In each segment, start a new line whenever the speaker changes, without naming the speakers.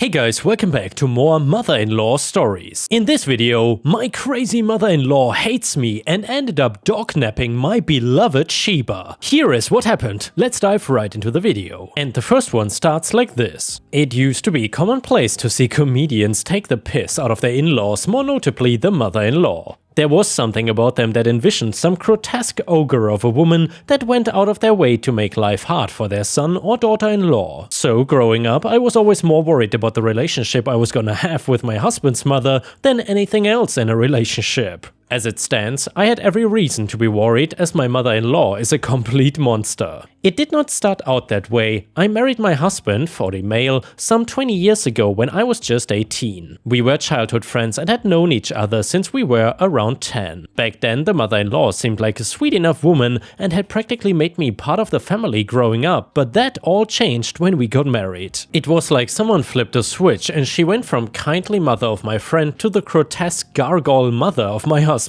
Hey guys, welcome back to more mother-in-law stories. In this video, my crazy mother-in-law hates me and ended up dog-napping my beloved Shiba. Here is what happened. Let's dive right into the video. And the first one starts like this. It used to be commonplace to see comedians take the piss out of their in-laws, more notably the mother-in-law. There was something about them that envisioned some grotesque ogre of a woman that went out of their way to make life hard for their son or daughter-in-law. So growing up, I was always more worried about the relationship I was gonna have with my husband's mother than anything else in a relationship. As it stands, I had every reason to be worried as my mother-in-law is a complete monster. It did not start out that way. I married my husband, 40 male, some 20 years ago when I was just 18. We were childhood friends and had known each other since we were around 10. Back then, the mother-in-law seemed like a sweet enough woman and had practically made me part of the family growing up, but that all changed when we got married. It was like someone flipped a switch and she went from kindly mother of my friend to the grotesque gargoyle mother of my husband.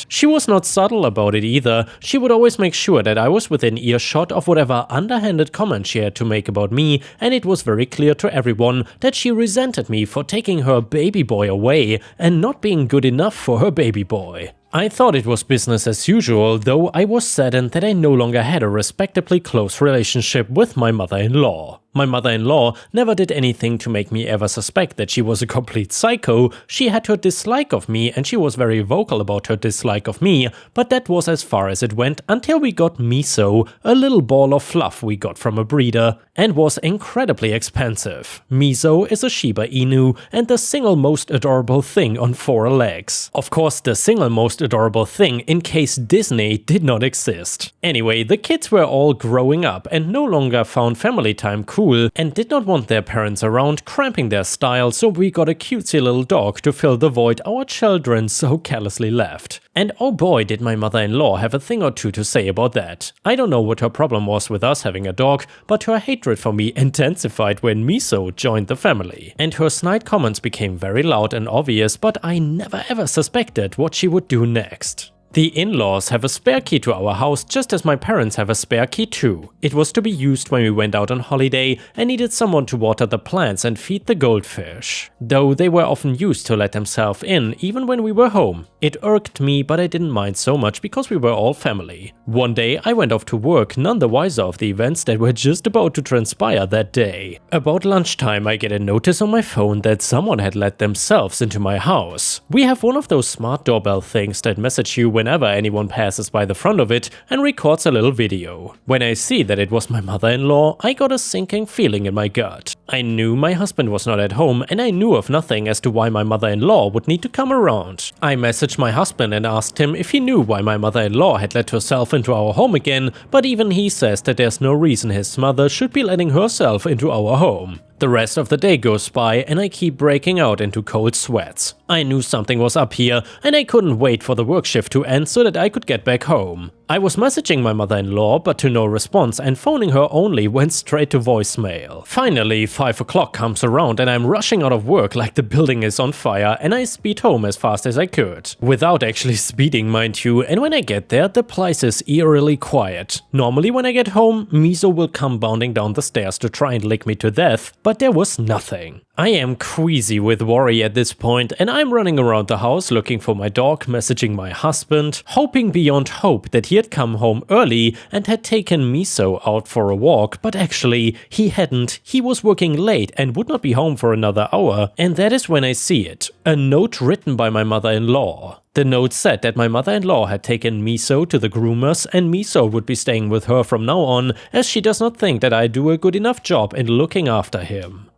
She was not subtle about it either. She would always make sure that I was within earshot of whatever underhanded comment she had to make about me, and it was very clear to everyone that she resented me for taking her baby boy away and not being good enough for her baby boy. I thought it was business as usual, though I was saddened that I no longer had a respectably close relationship with my mother-in-law. My mother-in-law never did anything to make me ever suspect that she was a complete psycho. She had her dislike of me and she was very vocal about her dislike of me, but that was as far as it went until we got Miso, a little ball of fluff we got from a breeder, and was incredibly expensive. Miso is a Shiba Inu and the single most adorable thing on 4 legs. Of course, the single most adorable thing in case Disney did not exist. Anyway, the kids were all growing up and no longer found family time cool and did not want their parents around cramping their style, so we got a cutesy little dog to fill the void our children so carelessly left. And oh boy, did my mother-in-law have a thing or two to say about that. I don't know what her problem was with us having a dog, but her hatred for me intensified when Miso joined the family. And her snide comments became very loud and obvious, but I never ever suspected what she would do next. The in-laws have a spare key to our house just as my parents have a spare key too. It was to be used when we went out on holiday and needed someone to water the plants and feed the goldfish. Though they were often used to let themselves in even when we were home. It irked me, but I didn't mind so much because we were all family. One day I went off to work, none the wiser of the events that were just about to transpire that day. About lunchtime I get a notice on my phone that someone had let themselves into my house. We have one of those smart doorbell things that message you whenever anyone passes by the front of it and records a little video. When I see that it was my mother-in-law, I got a sinking feeling in my gut. I knew my husband was not at home and I knew of nothing as to why my mother-in-law would need to come around. I messaged my husband and asked him if he knew why my mother-in-law had let herself into our home again, but even he says that there's no reason his mother should be letting herself into our home. The rest of the day goes by and I keep breaking out into cold sweats. I knew something was up here and I couldn't wait for the work shift to end so that I could get back home. I was messaging my mother-in-law but to no response and phoning her only went straight to voicemail. Finally 5 o'clock comes around and I'm rushing out of work like the building is on fire and I speed home as fast as I could. Without actually speeding, mind you, and when I get there the place is eerily quiet. Normally when I get home, Miso will come bounding down the stairs to try and lick me to death, but there was nothing. I am queasy with worry at this point and I'm running around the house looking for my dog, messaging my husband, hoping beyond hope that he had come home early and had taken Miso out for a walk, but actually he hadn't. He was working late and would not be home for another hour, and that is when I see it. A note written by my mother-in-law. The note said that my mother-in-law had taken Miso to the groomers and Miso would be staying with her from now on as she does not think that I do a good enough job in looking after him.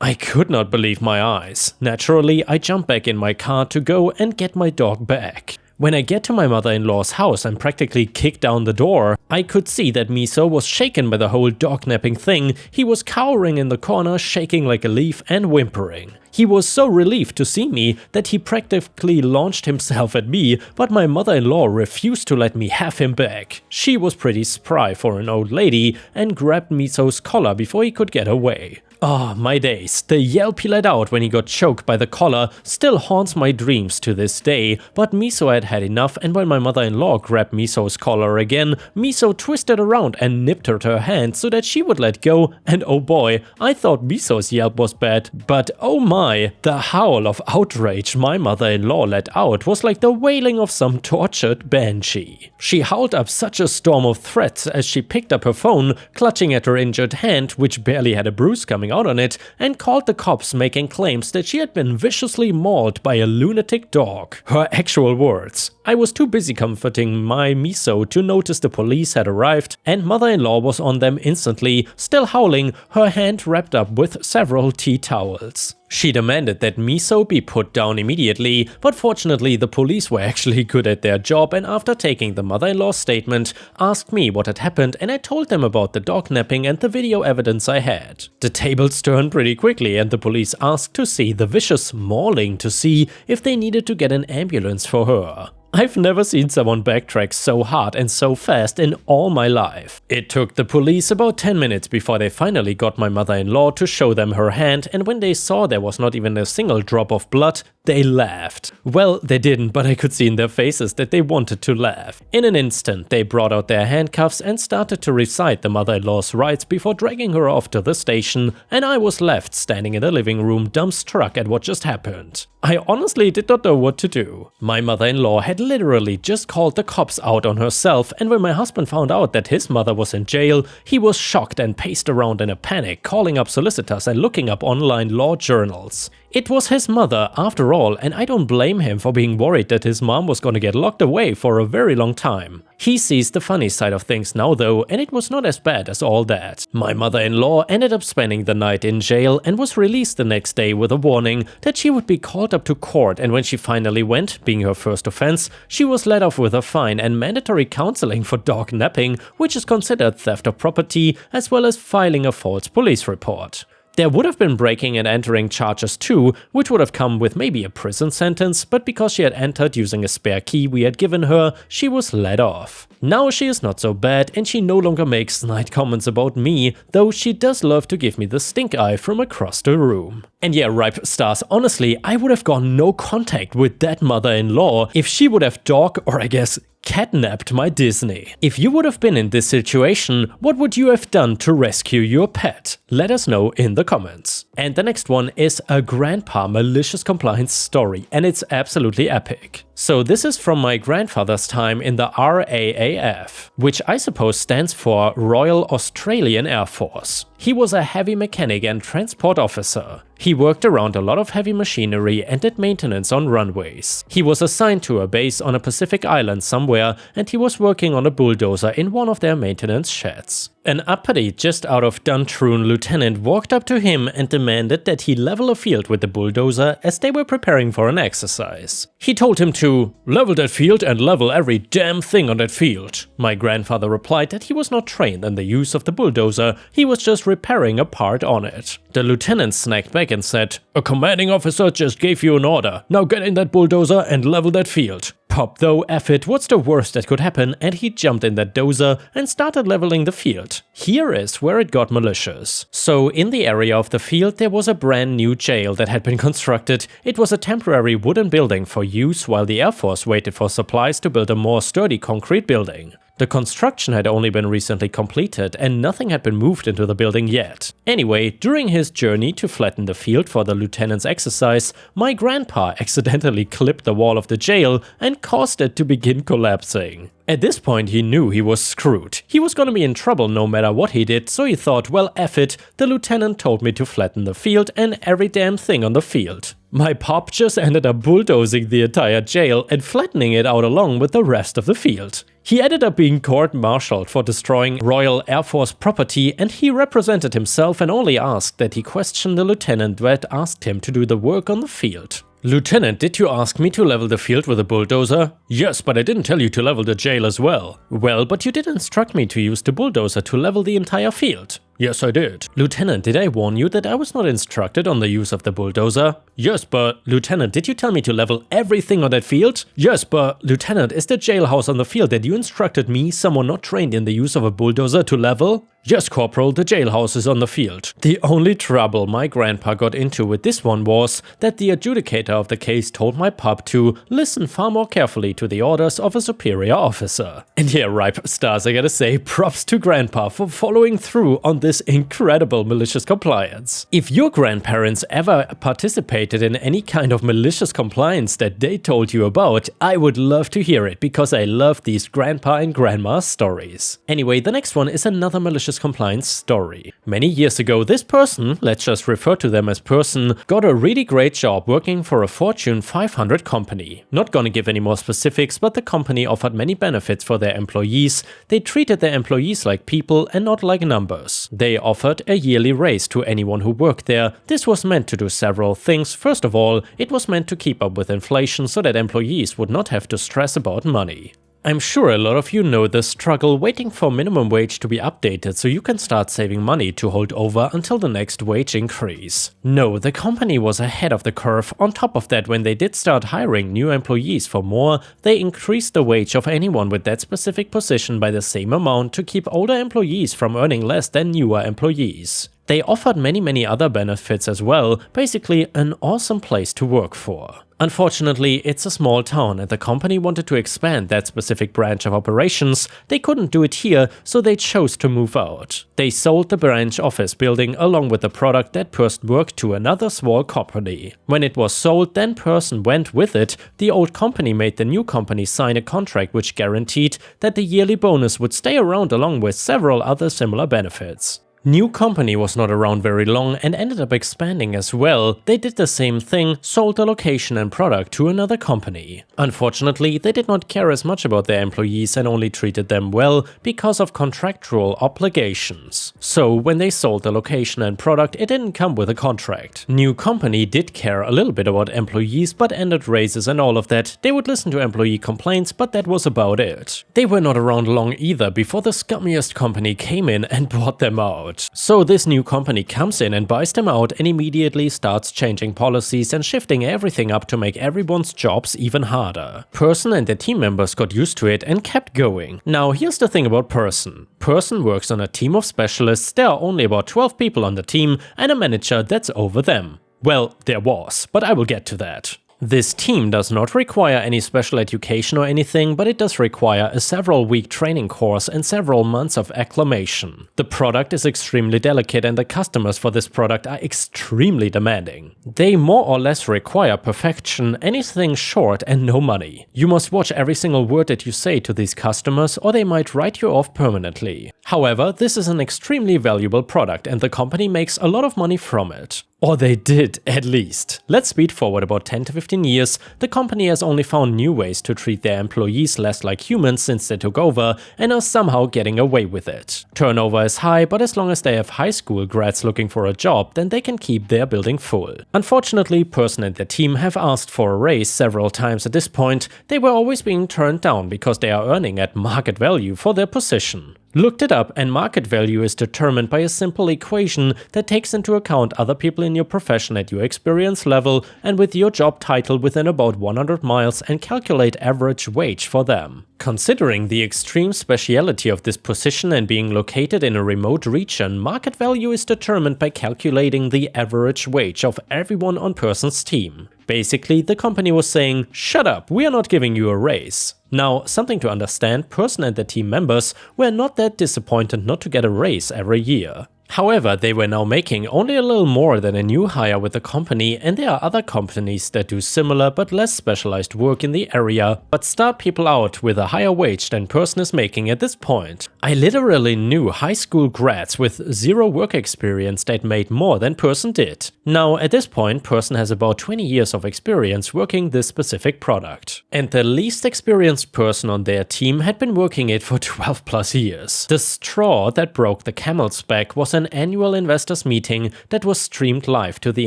I could not believe my eyes. Naturally, I jump back in my car to go and get my dog back. When I get to my mother-in-law's house and practically kick down the door, I could see that Miso was shaken by the whole dog-napping thing. He was cowering in the corner, shaking like a leaf and whimpering. He was so relieved to see me that he practically launched himself at me, but my mother-in-law refused to let me have him back. She was pretty spry for an old lady and grabbed Miso's collar before he could get away. Ah, my days. The yelp he let out when he got choked by the collar still haunts my dreams to this day, but Miso had had enough, and when my mother-in-law grabbed Miso's collar again, Miso twisted around and nipped at her hand so that she would let go, and oh boy, I thought Miso's yelp was bad, but oh my, the howl of outrage my mother-in-law let out was like the wailing of some tortured banshee. She howled up such a storm of threats as she picked up her phone, clutching at her injured hand, which barely had a bruise coming out on it, and called the cops, making claims that she had been viciously mauled by a lunatic dog. Her actual words. I was too busy comforting my Miso to notice the police had arrived, and mother-in-law was on them instantly, still howling, her hand wrapped up with several tea towels. She demanded that Miso be put down immediately, but fortunately the police were actually good at their job, and after taking the mother-in-law's statement, asked me what had happened, and I told them about the dog napping and the video evidence I had. The tables turned pretty quickly, and the police asked to see the vicious mauling to see if they needed to get an ambulance for her. I've never seen someone backtrack so hard and so fast in all my life. It took the police about 10 minutes before they finally got my mother-in-law to show them her hand, and when they saw there was not even a single drop of blood, they laughed. Well, they didn't, but I could see in their faces that they wanted to laugh. In an instant, they brought out their handcuffs and started to recite the mother-in-law's rights before dragging her off to the station, and I was left standing in the living room dumbstruck at what just happened. I honestly did not know what to do. My mother-in-law had literally just called the cops out on herself, and when my husband found out that his mother was in jail, he was shocked and paced around in a panic, calling up solicitors and looking up online law journals. It was his mother after all, and I don't blame him for being worried that his mom was gonna get locked away for a very long time. He sees the funny side of things now though, and it was not as bad as all that. My mother-in-law ended up spending the night in jail and was released the next day with a warning that she would be called up to court, and when she finally went, being her first offense, she was let off with a fine and mandatory counseling for dog napping, which is considered theft of property, as well as filing a false police report. There would have been breaking and entering charges too, which would have come with maybe a prison sentence, but because she had entered using a spare key we had given her, she was let off. Now she is not so bad, and she no longer makes snide comments about me, though she does love to give me the stink eye from across the room. And yeah, Ripe Stars, honestly, I would have gone no contact with that mother-in-law if she would have dog, or I guess catnapped my Disney. If you would have been in this situation, what would you have done to rescue your pet? Let us know in the comments. And the next one is a grandpa malicious compliance story, and it's absolutely epic. So this is from my grandfather's time in the RAAF, which I suppose stands for Royal Australian Air Force. He was a heavy mechanic and transport officer. He worked around a lot of heavy machinery and did maintenance on runways. He was assigned to a base on a Pacific island somewhere, and he was working on a bulldozer in one of their maintenance sheds. An uppity, just out of Duntroon lieutenant walked up to him and demanded that he level a field with the bulldozer as they were preparing for an exercise. He told him to level that field and level every damn thing on that field. My grandfather replied that he was not trained in the use of the bulldozer, he was just repairing a part on it. The lieutenant snapped back and said, "A commanding officer just gave you an order. Now get in that bulldozer and level that field." Pop though, F it, what's the worst that could happen, and he jumped in that dozer and started leveling the field. Here is where it got malicious. So in the area of the field there was a brand new jail that had been constructed. It was a temporary wooden building for use while the Air Force waited for supplies to build a more sturdy concrete building. The construction had only been recently completed and nothing had been moved into the building yet. Anyway, during his journey to flatten the field for the lieutenant's exercise, my grandpa accidentally clipped the wall of the jail and caused it to begin collapsing. At this point he knew he was screwed. He was gonna be in trouble no matter what he did, so he thought, well, F it, the lieutenant told me to flatten the field and every damn thing on the field. My pop just ended up bulldozing the entire jail and flattening it out along with the rest of the field. He ended up being court-martialed for destroying Royal Air Force property, and he represented himself and only asked that he question the lieutenant that asked him to do the work on the field. "Lieutenant, did you ask me to level the field with a bulldozer?" "Yes, but I didn't tell you to level the jail as well." "Well, but you did instruct me to use the bulldozer to level the entire field." "Yes, I did." "Lieutenant, did I warn you that I was not instructed on the use of the bulldozer?" "Yes, but..." "Lieutenant, did you tell me to level everything on that field?" "Yes, but..." "Lieutenant, is the jailhouse on the field that you instructed me, someone not trained in the use of a bulldozer, to level?" Yes, Corporal, the jailhouse is on the field. The only trouble my grandpa got into with this one was that the adjudicator of the case told my pup to listen far more carefully to the orders of a superior officer. And yeah, ripe stars, I gotta say, props to Grandpa for following through on this incredible malicious compliance. If your grandparents ever participated in any kind of malicious compliance that they told you about, I would love to hear it because I love these grandpa and grandma stories. Anyway, the next one is another malicious compliance story. Many years ago, this person, let's just refer to them as person, got a really great job working for a Fortune 500 company. Not gonna give any more specifics, but the company offered many benefits for their employees. They treated their employees like people and not like numbers. They offered a yearly raise to anyone who worked there. This was meant to do several things. First of all, it was meant to keep up with inflation so that employees would not have to stress about money. I'm sure a lot of you know the struggle waiting for minimum wage to be updated so you can start saving money to hold over until the next wage increase. No, the company was ahead of the curve. On top of that, when they did start hiring new employees for more, they increased the wage of anyone with that specific position by the same amount to keep older employees from earning less than newer employees. They offered many other benefits as well, basically an awesome place to work for. Unfortunately, it's a small town and the company wanted to expand that specific branch of operations. They couldn't do it here, so they chose to move out. They sold the branch office building along with the product that person worked to another small company. When it was sold, then person went with it. The old company made the new company sign a contract which guaranteed that the yearly bonus would stay around along with several other similar benefits. New company was not around very long and ended up expanding as well. They did the same thing, sold the location and product to another company. Unfortunately, they did not care as much about their employees and only treated them well because of contractual obligations. So when they sold the location and product, it didn't come with a contract. New company did care a little bit about employees but ended raises and all of that. They would listen to employee complaints, but that was about it. They were not around long either before the scummiest company came in and bought them out. So this new company comes in and buys them out and immediately starts changing policies and shifting everything up to make everyone's jobs even harder. Person and their team members got used to it and kept going. Now here's the thing about Person. Person works on a team of specialists. There are only about 12 people on the team and a manager that's over them. Well, there was, but I will get to that. This team does not require any special education or anything, but it does require a several-week training course and several months of acclimation. The product is extremely delicate and the customers for this product are extremely demanding. They more or less require perfection, anything short and no money. You must watch every single word that you say to these customers or they might write you off permanently. However, this is an extremely valuable product and the company makes a lot of money from it. Or they did, at least. Let's speed forward about 10 to 15 years. The company has only found new ways to treat their employees less like humans since they took over and are somehow getting away with it. Turnover is high, but as long as they have high school grads looking for a job, then they can keep their building full. Unfortunately, Person and their team have asked for a raise several times at this point. They were always being turned down because they are earning at market value for their position. Looked it up and market value is determined by a simple equation that takes into account other people in your profession at your experience level and with your job title within about 100 miles and calculate average wage for them. Considering the extreme speciality of this position and being located in a remote region, market value is determined by calculating the average wage of everyone on Person's team. Basically, the company was saying, shut up, we are not giving you a raise. Now, something to understand, Person and the team members were not that disappointed not to get a raise every year. However, they were now making only a little more than a new hire with the company, and there are other companies that do similar but less specialized work in the area, but start people out with a higher wage than Person is making at this point. I literally knew high school grads with zero work experience that made more than Person did. Now, at this point, Person has about 20 years of experience working this specific product. And the least experienced person on their team had been working it for 12 plus years. The straw that broke the camel's back was an annual investors meeting that was streamed live to the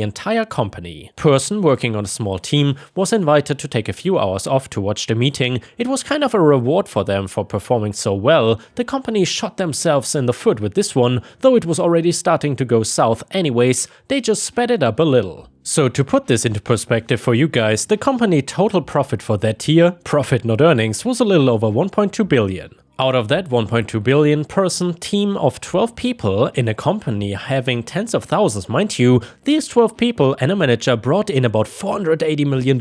entire company. Person working on a small team was invited to take a few hours off to watch the meeting. It was kind of a reward for them for performing so well. The company shot themselves in the foot with this one, though it was already starting to go south anyways, they just sped it up a little. So to put this into perspective for you guys, the company total profit for that year, profit not earnings, was a little over 1.2 billion. Out of that 1.2 billion person team of 12 people in a company having tens of thousands, mind you, these 12 people and a manager brought in about $480 million.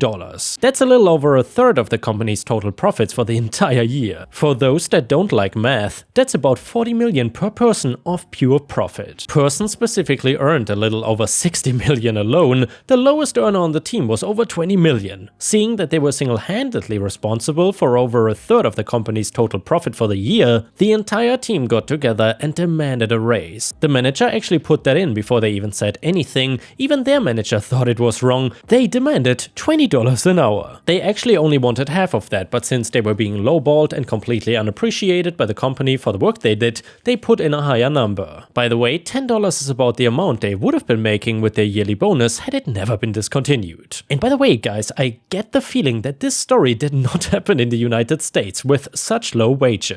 That's a little over a third of the company's total profits for the entire year. For those that don't like math, that's about 40 million per person of pure profit. Person specifically earned a little over 60 million alone. The lowest earner on the team was over 20 million. Seeing that they were single-handedly responsible for over a third of the company's total profit for the year, the entire team got together and demanded a raise. The manager actually put that in before they even said anything. Even their manager thought it was wrong. They demanded $20 an hour. They actually only wanted half of that, but since they were being lowballed and completely unappreciated by the company for the work they did, they put in a higher number. By the way, $10 is about the amount they would have been making with their yearly bonus had it never been discontinued. And by the way, guys, I get the feeling that this story did not happen in the United States with such low wages.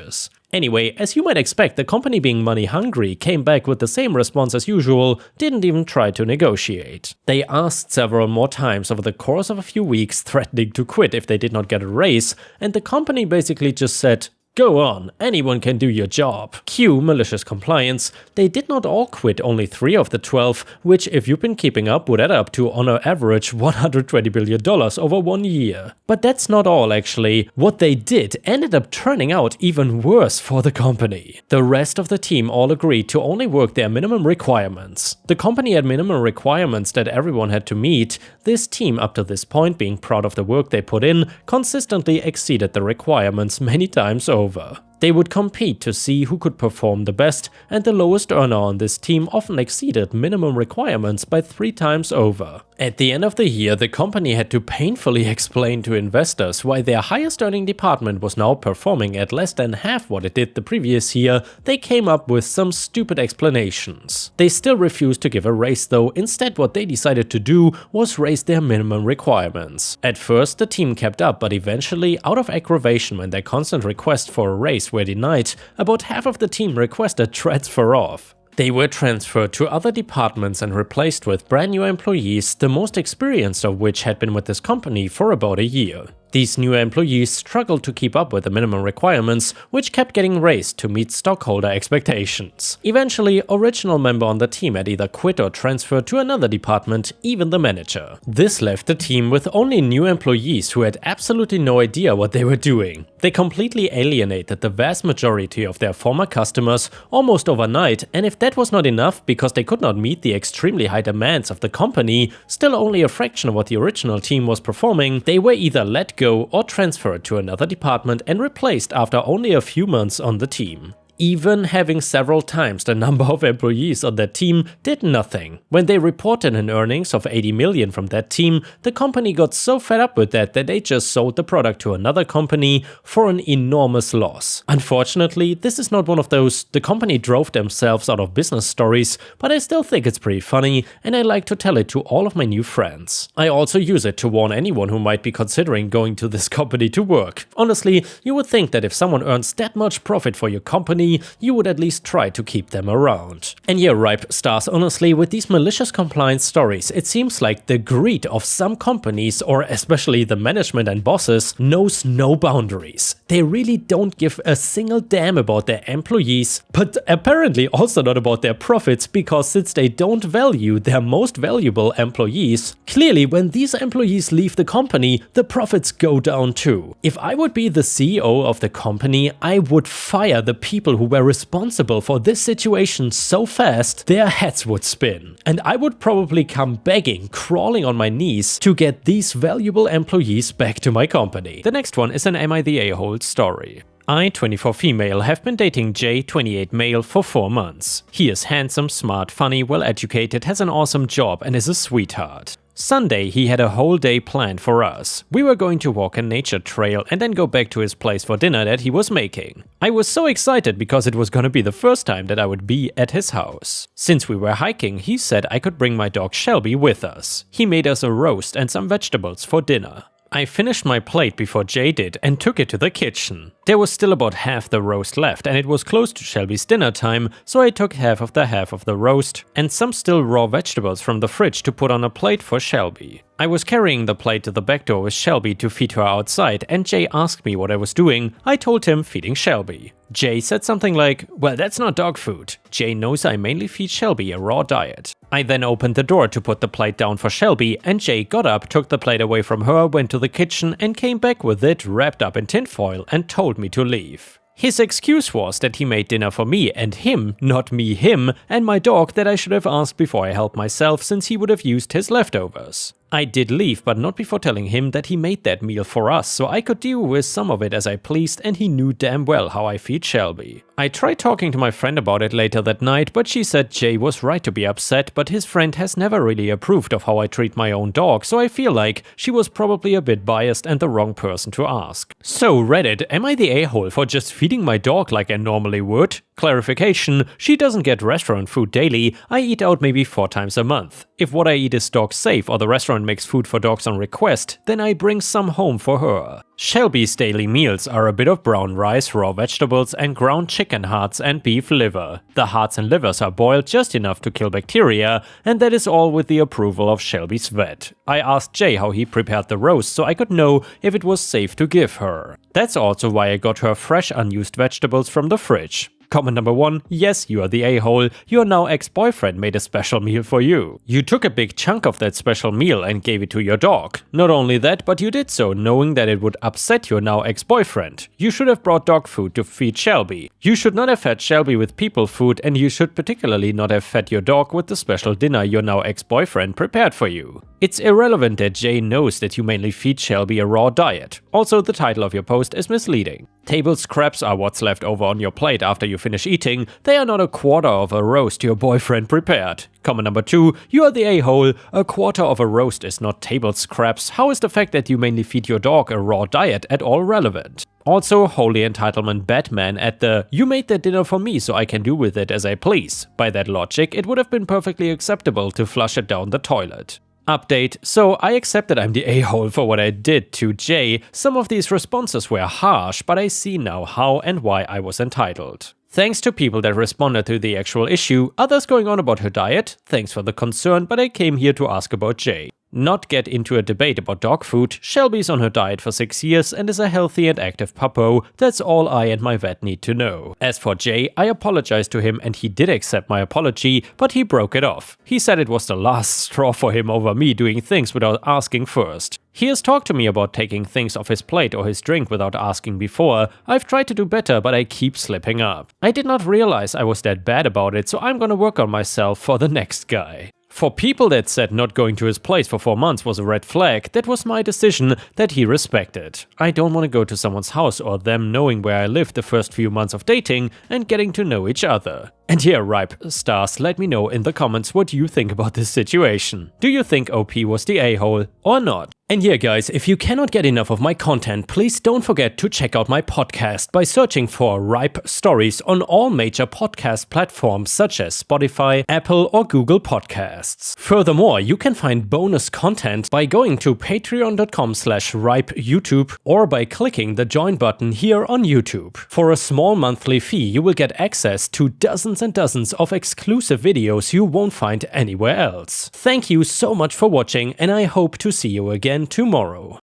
Anyway, as you might expect, the company being money hungry came back with the same response as usual, didn't even try to negotiate. They asked several more times over the course of a few weeks, threatening to quit if they did not get a raise, and the company basically just said, "Go on, anyone can do your job." Cue malicious compliance. They did not all quit, only 3 of the 12, which if you've been keeping up would add up to on average $120 billion over 1 year. But that's not all actually. What they did ended up turning out even worse for the company. The rest of the team all agreed to only work their minimum requirements. The company had minimum requirements that everyone had to meet. This team, up to this point, being proud of the work they put in, consistently exceeded the requirements many times over. They would compete to see who could perform the best, and the lowest earner on this team often exceeded minimum requirements by 3 times over. At the end of the year, the company had to painfully explain to investors why their highest earning department was now performing at less than half what it did the previous year. They came up with some stupid explanations. They still refused to give a raise though. Instead, what they decided to do was raise their minimum requirements. At first, the team kept up, but eventually, out of aggravation when their constant requests for a raise were denied, about half of the team requested transfer off. They were transferred to other departments and replaced with brand new employees, the most experienced of which had been with this company for about a year. These new employees struggled to keep up with the minimum requirements, which kept getting raised to meet stockholder expectations. Eventually, original member on the team had either quit or transferred to another department, even the manager. This left the team with only new employees who had absolutely no idea what they were doing. They completely alienated the vast majority of their former customers almost overnight, and if that was not enough because they could not meet the extremely high demands of the company, still only a fraction of what the original team was performing, they were either let go or transferred to another department and replaced after only a few months on the team. Even having several times the number of employees on that team did nothing. When they reported an earnings of 80 million from that team, the company got so fed up with that they just sold the product to another company for an enormous loss. Unfortunately, this is not one of those the company drove themselves out of business stories, but I still think it's pretty funny and I like to tell it to all of my new friends. I also use it to warn anyone who might be considering going to this company to work. Honestly, you would think that if someone earns that much profit for your company, you would at least try to keep them around. And yeah, Ripe Stars, honestly, with these malicious compliance stories, it seems like the greed of some companies, or especially the management and bosses, knows no boundaries. They really don't give a single damn about their employees, but apparently also not about their profits, because since they don't value their most valuable employees, clearly when these employees leave the company, the profits go down too. If I would be the CEO of the company, I would fire the people who were responsible for this situation so fast, their heads would spin. And I would probably come begging, crawling on my knees to get these valuable employees back to my company. The next one is an Am I the A-hole story. I, 24 female, have been dating J, 28 male, for 4 months. He is handsome, smart, funny, well educated, has an awesome job and is a sweetheart. Sunday, he had a whole day planned for us. We were going to walk a nature trail and then go back to his place for dinner that he was making. I was so excited because it was gonna be the first time that I would be at his house. Since we were hiking, he said I could bring my dog Shelby with us. He made us a roast and some vegetables for dinner. I finished my plate before Jay did and took it to the kitchen. There was still about half the roast left and it was close to Shelby's dinner time, so I took half of the roast and some still raw vegetables from the fridge to put on a plate for Shelby. I was carrying the plate to the back door with Shelby to feed her outside and Jay asked me what I was doing. I told him feeding Shelby. Jay said something like, "Well, that's not dog food." Jay knows I mainly feed Shelby a raw diet. I then opened the door to put the plate down for Shelby and Jay got up, took the plate away from her, went to the kitchen and came back with it wrapped up in tinfoil and told me to leave. His excuse was that he made dinner for me and him, not me him, and my dog that I should have asked before I helped myself since he would have used his leftovers. I did leave, but not before telling him that he made that meal for us, so I could deal with some of it as I pleased and he knew damn well how I feed Shelby. I tried talking to my friend about it later that night, but she said Jay was right to be upset, but his friend has never really approved of how I treat my own dog, so I feel like she was probably a bit biased and the wrong person to ask. So Reddit, am I the a-hole for just feeding my dog like I normally would? Clarification, she doesn't get restaurant food daily, I eat out maybe 4 times a month. If what I eat is dog safe or the restaurant makes food for dogs on request, then I bring some home for her. Shelby's daily meals are a bit of brown rice, raw vegetables and ground chicken hearts and beef liver. The hearts and livers are boiled just enough to kill bacteria, and that is all with the approval of Shelby's vet. I asked Jay how he prepared the roast so I could know if it was safe to give her. That's also why I got her fresh unused vegetables from the fridge. Comment number 1, yes, you are the a-hole. Your now ex-boyfriend made a special meal for you. You took a big chunk of that special meal and gave it to your dog. Not only that, but you did so knowing that it would upset your now ex-boyfriend. You should have brought dog food to feed Shelby. You should not have fed Shelby with people food and you should particularly not have fed your dog with the special dinner your now ex-boyfriend prepared for you. It's irrelevant that Jay knows that you mainly feed Shelby a raw diet. Also, the title of your post is misleading. Table scraps are what's left over on your plate after you finish eating. They are not a quarter of a roast your boyfriend prepared. Comment number 2, you are the a-hole. A quarter of a roast is not table scraps. How is the fact that you mainly feed your dog a raw diet at all relevant? Also, holy entitlement Batman at the "you made that dinner for me so I can do with it as I please." By that logic, it would have been perfectly acceptable to flush it down the toilet. Update, so I accept that I'm the a-hole for what I did to Jay. Some of these responses were harsh, but I see now how and why I was entitled. Thanks to people that responded to the actual issue, others going on about her diet, thanks for the concern, but I came here to ask about Jay. Not get into a debate about dog food. Shelby's on her diet for 6 years and is a healthy and active puppo. That's all I and my vet need to know. As for Jay, I apologized to him and he did accept my apology, but he broke it off. He said it was the last straw for him over me doing things without asking first. He has talked to me about taking things off his plate or his drink without asking before. I've tried to do better, but I keep slipping up. I did not realize I was that bad about it, so I'm gonna work on myself for the next guy. For people that said not going to his place for 4 months was a red flag, that was my decision that he respected. I don't want to go to someone's house or them knowing where I lived the first few months of dating and getting to know each other. And here, Ripe Stars, let me know in the comments what you think about this situation. Do you think OP was the a-hole or not? And yeah guys, if you cannot get enough of my content, please don't forget to check out my podcast by searching for Ripe Stories on all major podcast platforms such as Spotify, Apple or Google Podcasts. Furthermore, you can find bonus content by going to patreon.com/ripeyoutube or by clicking the join button here on YouTube. For a small monthly fee, you will get access to dozens and dozens of exclusive videos you won't find anywhere else. Thank you so much for watching and I hope to see you again tomorrow.